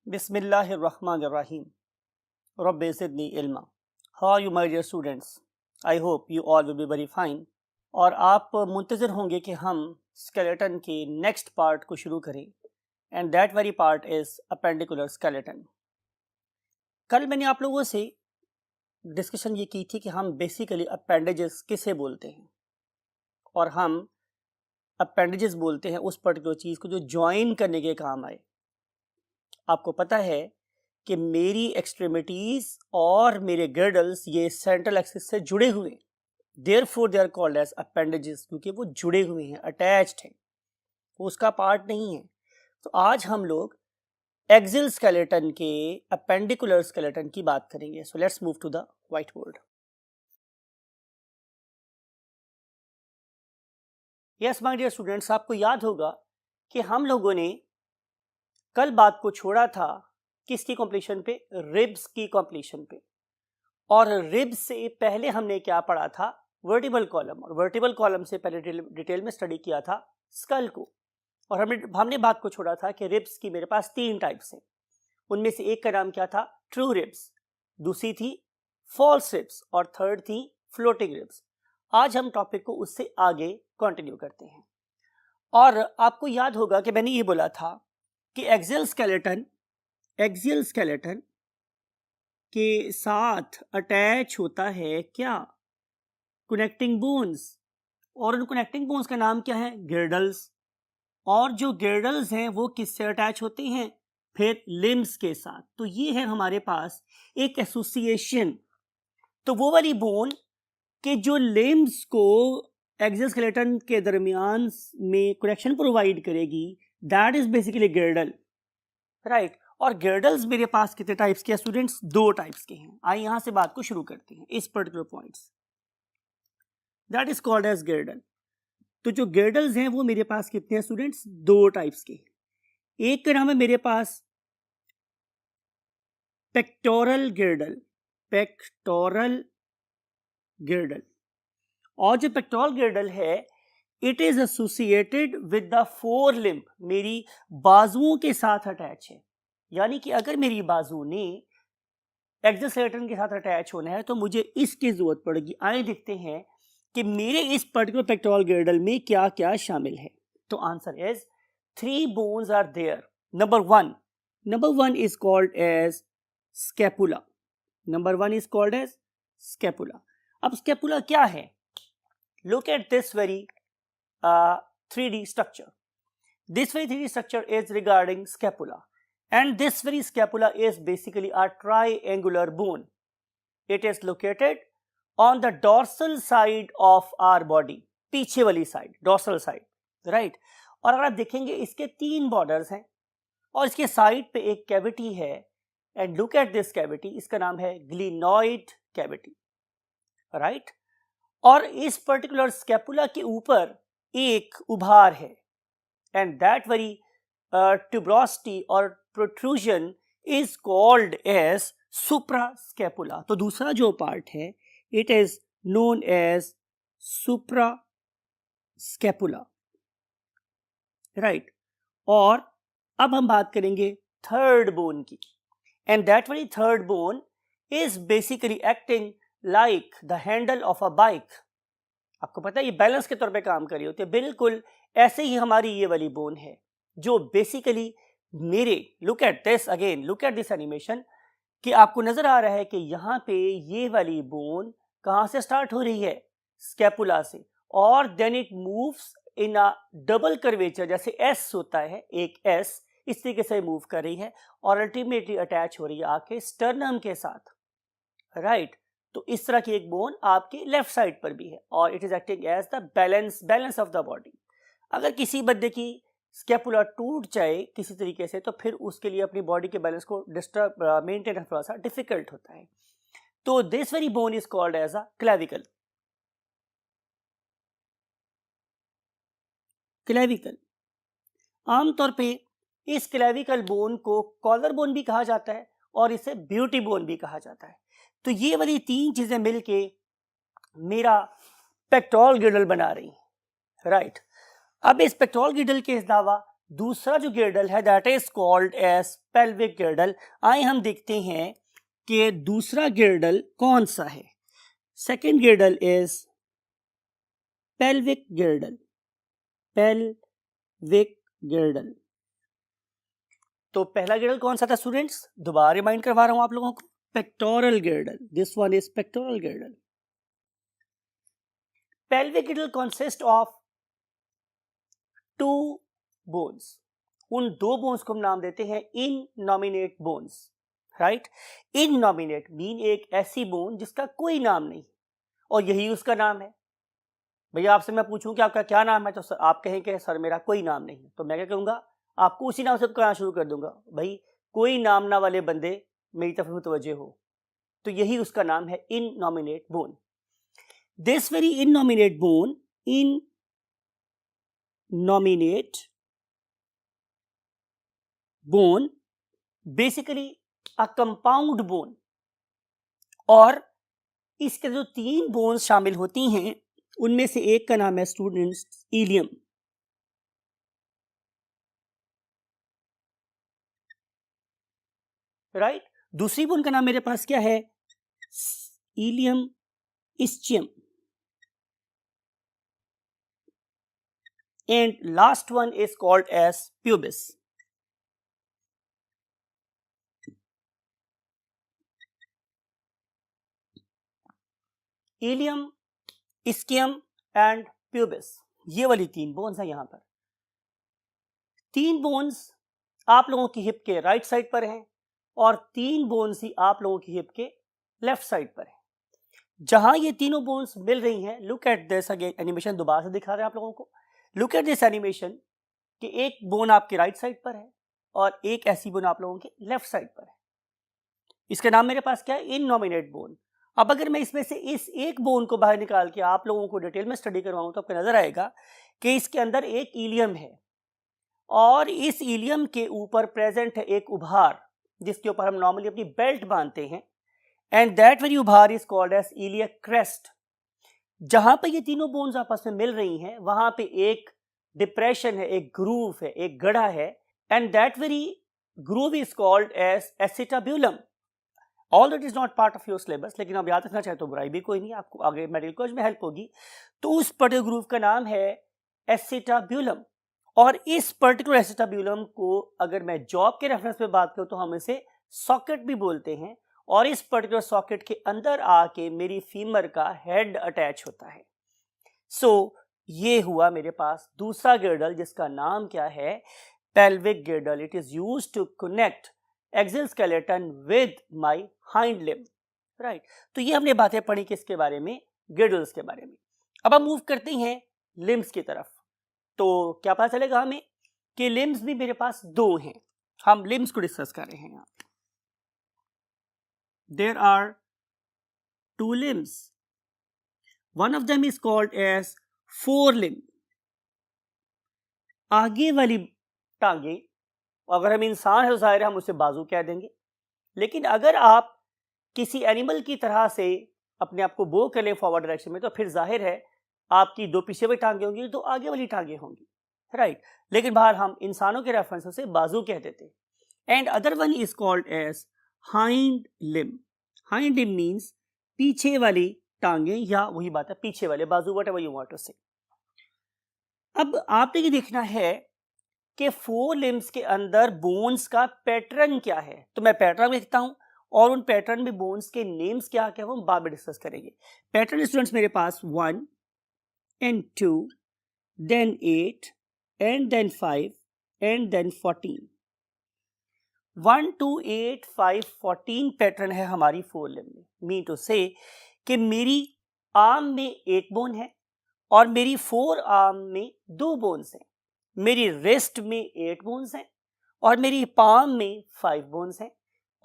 Bismillahirrahmanirrahim. Rabbi zidni ilma. How are you my dear students? I hope you all will be very fine. और आप मुंतज़िर होंगे कि हम skeleton के next part को शुरू करें and that very part is appendicular skeleton. कल मैंने आप लोगों से डिस्कशन ये की थी कि हम बेसिकली अपेंडेजेस किसे बोलते हैं, और हम अपेंडेजेस बोलते हैं उस पर्टिकुलर चीज़ को जो ज्वाइन करने के काम आए। आपको पता है कि मेरी एक्सट्रीमिटीज़ और मेरे गर्डल्स ये सेंट्रल एक्सिस से जुड़े हुए हैं, therefore they are called as appendages, क्योंकि वो जुड़े हुए हैं, अटैच्ड हैं, वो उसका पार्ट नहीं है। तो आज हम लोग एक्सियल स्केलेटन के अपेंडिकुलर स्केलेटन की बात करेंगे। So let's move to the white board. Yes my dear students, आपको याद होगा कि हम लोगों ने कल बात को छोड़ा था किसकी कंप्लीशन पे, रिब्स की कंप्लीशन पे। और रिब्स से पहले हमने क्या पढ़ा था, वर्टिबल कॉलम, और वर्टिबल कॉलम से पहले डिटेल में स्टडी किया था स्कल को। और हमने बात को छोड़ा था कि रिब्स की मेरे पास 3 टाइप्स हैं। उनमें से एक का नाम क्या था, ट्रू रिब्स, दूसरी थी फॉल्स रिब्स, और थर्ड थी फ्लोटिंग रिब्स। आज हम टॉपिक को उससे आगे कंटिन्यू करते हैं। और आपको याद होगा कि मैंने ये बोला था कि एक्सियल स्केलेटन के साथ अटैच होता है क्या, कनेक्टिंग बोन्स, और उन कनेक्टिंग बोन्स का नाम क्या है, गिर्डल्स। और जो गिर्डल्स हैं वो किससे अटैच होते हैं, फिर लिम्स के साथ। तो ये है हमारे पास एक एसोसिएशन। तो वो वाली बोन के जो लिम्स को एक्सियल स्केलेटन के दरमियान में कनेक्शन प्रोवाइड करेगी, दैट इज बेसिकली गिर्डल, राइट। और गिर्डल्स मेरे पास कितने टाइप्स के हैं स्टूडेंट्स, 2 टाइप्स के हैं। आइए यहां से बात को शुरू करते हैं। इस particular points that is called as girdle. तो जो गिर्डल्स हैं वो मेरे पास कितने हैं स्टूडेंट्स, 2 टाइप्स के। एक का नाम है मेरे पास पेक्टोरल गिर्डल, और जो पेक्टोरल गिर्डल है it is associated with the four limb, मेरी बाजुओं के साथ अटैच है। यानी कि अगर मेरी बाजू ने एक्सियल स्केलेटन के साथ अटैच होना है तो मुझे इसकी जरूरत पड़ेगी। आइए देखते हैं कि मेरे इस पर्टिकुलर पेक्टोरल गिर्डल में क्या क्या शामिल है। तो answer is 3 bones are there. Number one is called as scapula. अब स्कैपुला क्या है, look at this very 3D structure. This very 3D structure is regarding scapula, and this very scapula is basically a triangular bone. It is located on the dorsal side of our body, पीछे वाली side, dorsal side, right? और अगर आप देखेंगे इसके 3 borders हैं और इसके साइड पे एक कैविटी है, and look at this cavity, इसका नाम है glenoid cavity, right? और इस पर्टिकुलर स्कैपुला के ऊपर एक उभार है, एंड दैट वेरी ट्यूब्रोसिटी और protrusion is called as suprascapula. तो दूसरा जो पार्ट है it is known as suprascapula, right. और अब हम बात करेंगे थर्ड बोन की, and that very third bone is basically acting like the handle of a bike. आपको पता है ये बैलेंस के तौर पे काम कर रही होती है। बिल्कुल ऐसे ही हमारी ये वाली बोन है जो बेसिकली मेरे, लुक एट दिस एनिमेशन, कि आपको नजर आ रहा है कि यहाँ पे ये वाली बोन कहाँ से स्टार्ट हो रही है, स्कैपुला से, और then it moves in a double curvature, जैसे एस होता है, एक एस इस तरीके से मूव कर रही है और अल्टीमेटली अटैच हो रही है आके स्टर्नम के साथ, राइट। तो इस तरह की एक बोन आपके लेफ्ट साइड पर भी है और it is acting as the balance of the body. अगर किसी बंदे की स्कैपुला टूट जाए किसी तरीके से तो फिर उसके लिए अपनी बॉडी के बैलेंस को मेंटेन करना थोड़ा सा डिफिकल्ट होता है। तो this very bone is called as a clavicle. आमतौर पे इस क्लेविकल बोन को कॉलर बोन भी कहा जाता है और इसे ब्यूटी बोन भी कहा जाता है। तो ये वाली 3 चीजें मिलके मेरा पेक्टोरल गिर्डल बना रही हैं, राइट। अब इस पेक्टोरल गिर्डल के अलावा दूसरा जो गिर्डल है that is called as pelvic girdle. आइए हम देखते हैं कि दूसरा गिर्डल कौन सा है। Second गिर्डल is pelvic गिर्डल, pelvic गिर्डल। तो पहला गिर्डल कौन सा था स्टूडेंट्स, दोबारा रिमाइंड करवा रहा हूं आप लोगों को, pectoral गिर्डल। This one is pectoral गिर्डल। Pelvic गिर्डल consist of 2 bones. उन 2 बोन्स को हम नाम देते हैं इननॉमिनेट बोन्स, राइट। इननॉमिनेट मीन एक ऐसी बोन जिसका कोई नाम नहीं और यही उसका नाम है। भैया आपसे मैं पूछूं कि आपका क्या नाम है, तो सर आप कहें कि सर मेरा कोई नाम नहीं है, तो मैं क्या कहूँगा, आपको उसी नाम से कहना शुरू कर दूंगा, भाई कोई नाम ना वाले बंदे मेरी तरफ मुतवज्जे हो। तो यही उसका नाम है innominate bone. This very innominate bone, innominate bone basically a compound bone, और इसके जो 3 बोन्स शामिल होती हैं उनमें से एक का नाम है स्टूडेंट्स इलियम। राइट, दूसरी बोन का नाम मेरे पास क्या है, ilium ischium, and last one is called as pubis. इलियम, ischium and pubis, ये वाली 3 बोन्स हैं। यहां पर 3 बोन्स आप लोगों की हिप के राइट साइड पर हैं और 3 बोन्स ही आप लोगों की हिप के लेफ्ट साइड पर है। जहां ये तीनों बोन्स मिल रही हैं, look at this again, animation दोबारा से दिखा रहे हैं आप लोगों को। लुक एट दिस एनिमेशन कि एक बोन आपके राइट साइड पर है और एक ऐसी बोन आप लोगों के लेफ्ट साइड पर है। इसका नाम मेरे पास क्या है, इननॉमिनेट बोन। अब अगर मैं इसमें से इस एक बोन को बाहर निकाल के आप लोगों को डिटेल में स्टडी करवाऊं तो आपको नजर आएगा कि इसके अंदर एक इलियम है और इस इलियम के ऊपर प्रेजेंट है एक उभार जिसके ऊपर हम नॉर्मली अपनी बेल्ट बांधते हैं, एंड दैट वेरी उभार is called as iliac crest. जहां पे ये तीनों बोन्स आपस में मिल रही हैं वहां पे एक डिप्रेशन है, एक ग्रूव है, एक गड्ढा है, and that very groove is called as acetabulum. All that is not part of your syllabus, लेकिन आप याद रखना चाहे तो बुराई भी कोई नहीं, आपको आगे मेडिकल कोर्स में हेल्प होगी। तो उस पर्टिकुलर ग्रूव का नाम है एसिटाब्यूलम, और इस पर्टिकुलर एसिटाब्यूलम को अगर मैं जॉब के रेफरेंस में बात करूं तो हम इसे सॉकेट भी बोलते हैं, और इस पर्टिकुलर सॉकेट के अंदर आके मेरी फीमर का हेड अटैच होता है। सो ये हुआ मेरे पास दूसरा गिर्डल जिसका नाम क्या है, pelvic girdle. It is used to connect axial skeleton with my hind limb, right. तो ये हमने बातें पढ़ी किसके बारे में, गिर्डल्स के बारे में। अब हम मूव करते हैं लिम्ब्स की तरफ। तो क्या पता चलेगा हमें कि लिम्ब्स भी मेरे पास 2 हैं। हम लिम्ब्स को डिस्कस कर रहे हैं यहाँ। There are 2 limbs. One of them is called as forelimb. आगे वाली टांगे, अगर हम इंसान है तो जाहिर है हम उसे बाजू कह देंगे, लेकिन अगर आप किसी एनिमल की तरह से अपने आप को बो कर लें फॉरवर्ड डायरेक्शन में तो फिर जाहिर है आपकी 2 पीछे वाली टांगे होंगी, 2 आगे वाली टांगे होंगी, राइट। लेकिन बाहर हम इंसानों के रेफरेंस से बाजू कह देते हैं। And other one is called as hind limb. Hind limb means पीछे वाली टांगे, या वही बात है पीछे वाले बाजू, व्हाटएवर यू वांट टू से। अब आपने ये देखना है कि 4 लिम्ब्स के अंदर बोन्स का पैटर्न क्या है। तो मैं पैटर्न लिखता हूं और उन पैटर्न में बोन्स के नेम्स क्या क्या वो हम बाद में डिस्कस करेंगे। पैटर्न स्टूडेंट्स मेरे पास 1 and 2 then 8 and then 5 and then 14। 1 2 8 5 14 pattern है हमारी 4 लिम्ब में। मीन टू से कि मेरी आर्म में एक बोन है और मेरी 4 आर्म में 2 बोन्स हैं, मेरी रिस्ट में 8 बोन्स हैं और मेरी पाम में 5 बोन्स हैं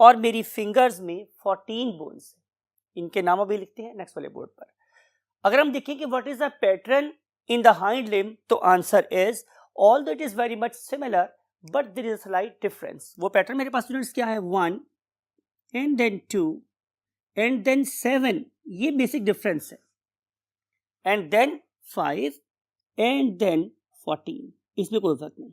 और मेरी फिंगर्स में 14 बोन्स हैं। इनके नाम अभी लिखते हैं नेक्स्ट वाले बोर्ड पर। अगर हम देखें कि what is the pattern in the hind limb, तो answer is all that is very much similar but there is a slight difference. वो पैटर्न मेरे पास स्टूडेंट्स क्या है, 1 एंड देन 2 एंड देन 7, ये बेसिक डिफरेंस है, एंड देन 5 एंड देन 14, इसमें कोई फर्क नहीं।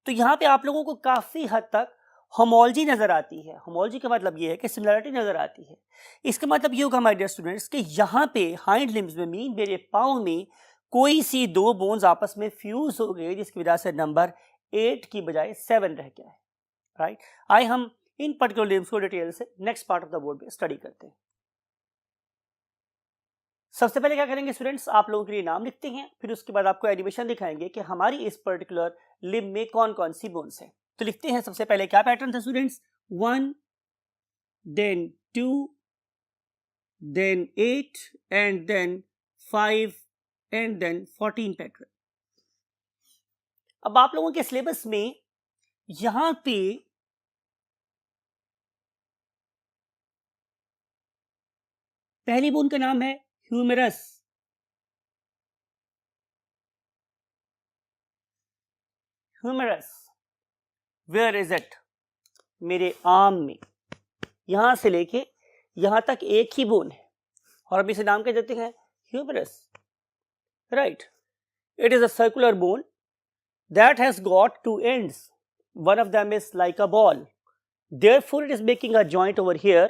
तो यहाँ पे आप लोगों को काफी हद तक होमोलॉजी नजर आती है। होमोलॉजी का मतलब ये है कि सिमिलरिटी नजर आती है। इसका मतलब ये होगा माय डियर स्टूडेंट्स कि यहाँ पे हाइंड लिम्स में मीन मेरे पाँव में कोई सी दो बोन्स आपस में फ्यूज हो गए जिसकी वजह से नंबर 8 की बजाय 7 रह गया है, राइट। आइए हम इन पर्टिकुलर लिम्स को डिटेल से next part of the board में स्टडी करते हैं। सबसे पहले क्या करेंगे स्टूडेंट्स, आप लोगों के लिए नाम लिखते हैं, फिर उसके बाद आपको एनिमेशन दिखाएंगे कि हमारी इस पर्टिकुलर लिम्ब में कौन कौन सी बोन्स हैं। तो लिखते हैं सबसे पहले क्या पैटर्न था students, 1 then 2 then 8 and then 5 and then 14 pattern. अब आप लोगों के सिलेबस में यहां पे पहली बोन का नाम है ह्यूमेरस। ह्यूमेरस वेयर इज इट, मेरे आर्म में, यहां से लेके यहां तक एक ही बोन है और अब इसे नाम क्या देते हैं, humerus, right. It is a circular bone that has got two ends. One of them is like a ball. Therefore, it is making a joint over here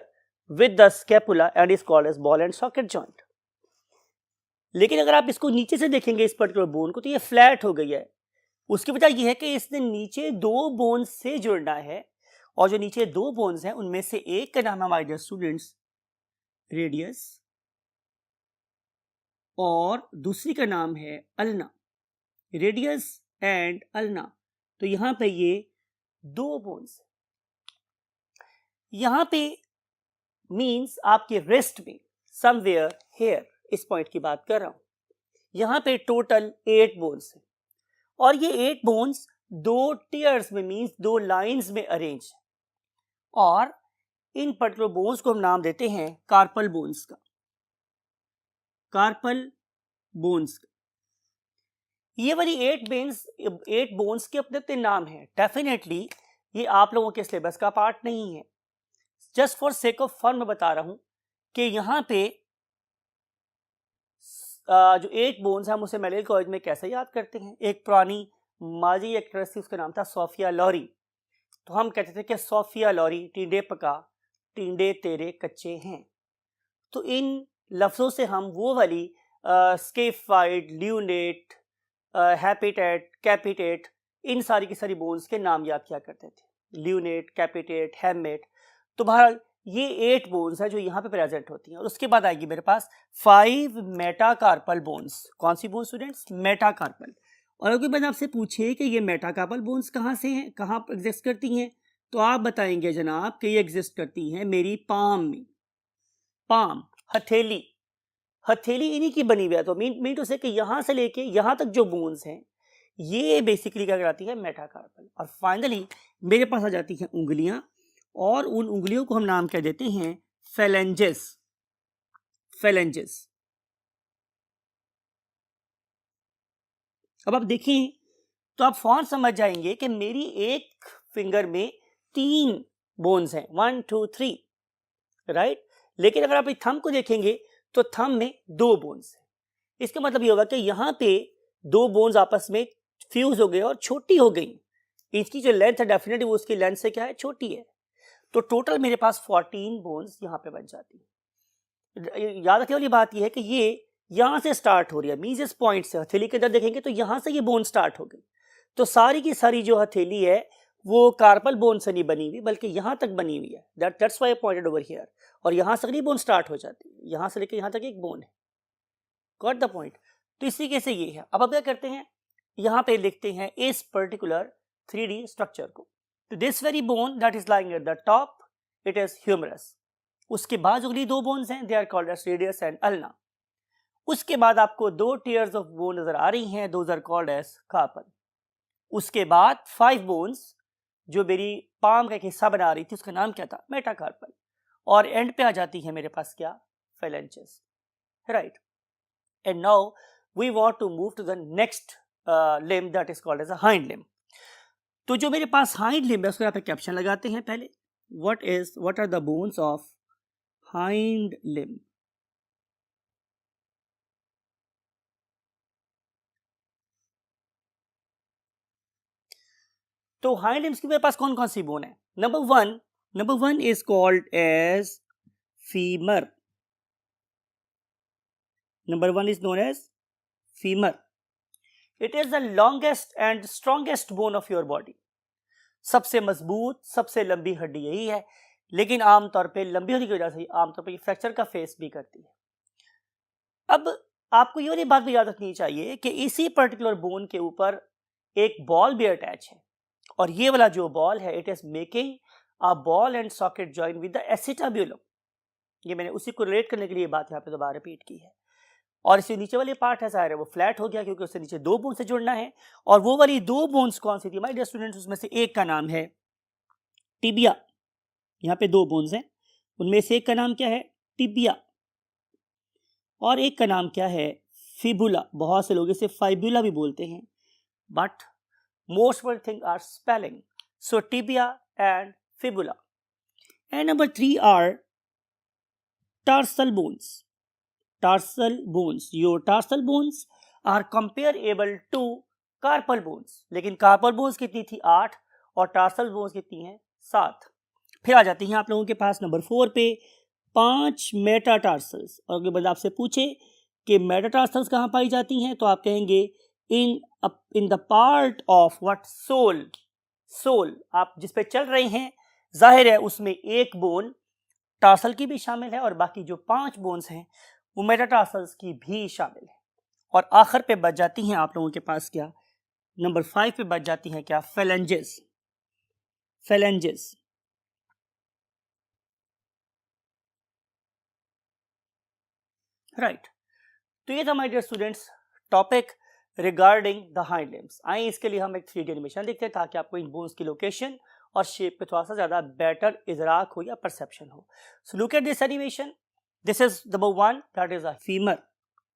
with the scapula and is called as ball and socket joint. लेकिन अगर आप इसको नीचे से देखेंगे इस particular bone को तो ये फ्लैट हो गई है। उसकी वजह यह है कि इसने नीचे दो बोन्स से जुड़ना है और जो नीचे दो बोन्स हैं उनमें से एक का नाम है माय डियर स्टूडेंट्स रेडियस और दूसरी का नाम है अल्ना। रेडियस एंड अल्ना, तो यहां पे ये दो बोन्स, यहां पे मींस आपके रिस्ट में समवेयर हेयर, इस पॉइंट की बात कर रहा हूं। यहां पे टोटल 8 बोन्स है और ये 8 बोन्स दो टीयर्स में मींस दो लाइंस में अरेंज है और इन पर्टिकुलर बोन्स को हम नाम देते हैं कार्पल बोन्स का, कार्पल बोन्स का। ये वाली 8 बोन्स के अपने अपने नाम है। डेफिनेटली ये आप लोगों के सिलेबस का पार्ट नहीं है, just for sake of fun मैं बता रहा हूं कि यहाँ पे जो 8 बोन्स हम उसे मेडिकल कॉलेज में कैसे याद करते हैं। एक पुरानी माजी एक्ट्रेस थी, उसका नाम था सोफिया लॉरी। तो हम कहते थे कि सोफिया लॉरी टींडे पका टींडे तेरे कच्चे हैं। तो इन लफ्जों से हम वो वाली स्केफाइड, ल्यूनेट, हैपिटेट, कैपिटेट, इन सारी की सारी बोन्स के नाम याद किया करते थे। ल्यूनेट, कैपिटेट, हैमेट। तो बहरहाल ये 8 बोन्स है जो यहाँ पे प्रेजेंट होती हैं और उसके बाद आएगी मेरे पास 5 मेटाकार्पल बोन्स। कौन सी बोन्स स्टूडेंट्स, मेटाकार्पल। और अगर मैंने आपसे पूछे कि ये मेटाकार्पल बोन्स कहाँ से हैं, कहाँ एग्जिस्ट करती हैं, तो आप बताएंगे जनाब कि ये एग्जिस्ट करती हैं मेरी पाम में। पाम, हथेली, हथेली इन्हीं की बनी हुई है। तो मीन टू से कि यहां से लेके यहां तक जो बोन्स हैं ये बेसिकली क्या कराती है, मेटाकार्पल। और फाइनली मेरे पास आ जाती हैं उंगलियां और उन उंगलियों को हम नाम कह देते हैं फेलेंजेस। फेलेंजेस। अब आप देखिए तो आप फौरन समझ जाएंगे कि मेरी एक फिंगर में 3 बोन्स हैं, 1 2 3, राइट। लेकिन अगर आप इस थंब को देखेंगे तो थंब में 2 बोन्स हैं। इसका मतलब ये होगा कि यहाँ पे 2 बोन्स आपस में फ्यूज हो गए और छोटी हो गई। इसकी जो लेंथ है डेफिनेटली वो उसकी लेंथ से क्या है, छोटी है। तो टोटल मेरे पास 14 बोन्स यहाँ पे बन जाती है। याद रखने वाली बात यह है कि ये यहाँ से स्टार्ट हो रही है, मींस इस पॉइंट से हथेली के अंदर देखेंगे तो यहाँ से ये बोन स्टार्ट हो गई। तो सारी की सारी जो हथेली है वो कार्पल बोन से नहीं बनी हुई बल्कि यहाँ तक बनी हुई है। That's why I pointed over here. और यहाँ से अगली बोन स्टार्ट हो जाती है, यहाँ से लेकर यहाँ तक एक बोन है। Got the point. तो इसी के से ये है। अब क्या करते हैं, यहाँ पे लिखते हैं इस पर्टिकुलर 3D स्ट्रक्चर को। तो this very bone that is lying at the top, it is humerus. उसके बाद अगली 2 बोन्स हैं, they are called as radius and ulna. उसके बाद आपको 2 टीयर्स ऑफ बोन नजर आ रही हैं, those are called as carpal. उसके बाद 5 बोन्स जो मेरी पाम का एक हिस्सा बना रही थी उसका नाम क्या था, मेटाकार्पल। और एंड पे आ जाती है मेरे पास क्या, phalanges, right. And now we want to move to the next limb that is called as a hind limb. तो जो मेरे पास हाइंड लिम्ब है उसको यहाँ पे कैप्शन लगाते हैं पहले, what are the bones of hind limb. तो हाइंड लिम्स के मेरे पास कौन कौन सी बोन है? Number one is called as femur. Number one is known as femur. It is the longest and strongest bone of your body. सबसे मजबूत, सबसे लंबी हड्डी यही है, लेकिन आमतौर पे लंबी होने की वजह से आमतौर पे फ्रैक्चर का फेस भी करती है. अब आपको ये वाली बात भी याद रखनी चाहिए कि इसी पर्टिकुलर बोन के ऊपर एक बॉल भी अटैच है, और ये वाला जो बॉल है it is making a ball and socket join with the acetabulum. ये मैंने उसी को रिलेट करने के लिए बात यहाँ पे दोबारा रिपीट की है. और इसी नीचे वाली पार्ट है ज़ाहिर है वो फ्लैट हो गया क्योंकि उससे नीचे दो बोन से जुड़ना है. और वो वाली दो बोन्स कौन सी थी माय डियर स्टूडेंट्स? उसमें से एक का नाम है टिबिया. यहाँ पे दो बोन्स हैं, उनमें से एक का नाम क्या है? टिबिया. और एक का नाम क्या है? फिबुला. बहुत से लोग इसे फाइबुला भी बोलते हैं, but most one thing are spelling. So tibia and fibula. And number 3 are tarsal bones. Tarsal bones. Your tarsal bones are comparable to carpal bones. लेकिन carpal bones कितनी थी? 8. और tarsal bones कितनी हैं? 7. फिर आ जाती हैं आप लोगों के पास नंबर 4 पे 5 मेटाटार्सल्स. और अगर बंदा आपसे पूछे कि मेटाटार्सल्स कहाँ पाई जाती हैं तो आप कहेंगे in the part of what? Sole. Sole आप जिस पे चल रहे हैं, जाहिर है उसमें एक बोन टार्सल की भी शामिल है और बाकी जो 5 बोन्स हैं वो मेटाटार्सल्स की भी शामिल है. और आखिर पे बच जाती हैं आप लोगों के पास क्या? नंबर 5 पे बच जाती हैं क्या? फेलेंजेस. फेलेंजेस. राइट. तो ये था my dear students topic regarding the hind limbs. आइए इसके लिए हम एक 3D एनिमेशन देखते हैं ताकि आपको इन बोन्स की लोकेशन और शेप पे थोड़ा सा ज़्यादा बेटर इजराक हो या परसेप्शन हो. So look at this animation. This is number 1, that is a femur.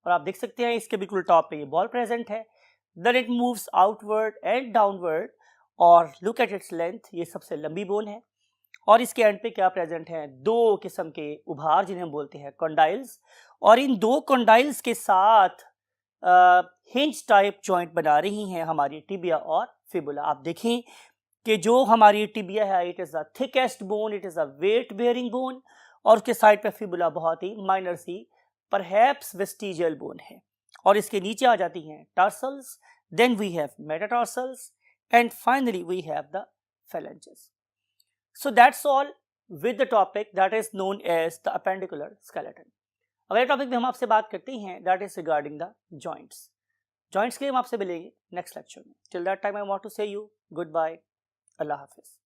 और आप देख सकते हैं इसके बिल्कुल टॉप पे ये बॉल प्रेजेंट है. Then it moves outward and downward. और लुक एट इट्स लेंथ, ये सबसे लंबी बोन है. और इसके एंड पे क्या प्रेजेंट है? 2 किस्म के उभार जिन्हें हम बोलते हैं कॉन्डाइल्स. और इन 2 कॉन्डाइल्स के साथ हिंज टाइप जॉइंट बना रही हैं हमारी टिबिया और फिबुला. आप देखें कि जो हमारी टिबिया है it is the thickest bone, it is a weight bearing bone. और उसके साइड पे फिबुला बहुत ही माइनर सी परहैप्स वेस्टिजियल बोन है. और इसके नीचे आ जाती हैं tarsals, then we have metatarsals and finally we have the phalanges. So that's all with the topic that is known as the appendicular skeleton. अगले टॉपिक में हम आपसे बात करते हैं that is regarding the joints. Joints के लिए हम आपसे मिलेंगे नेक्स्ट लेक्चर में. Till that time I want to say you goodbye. Allah Hafiz.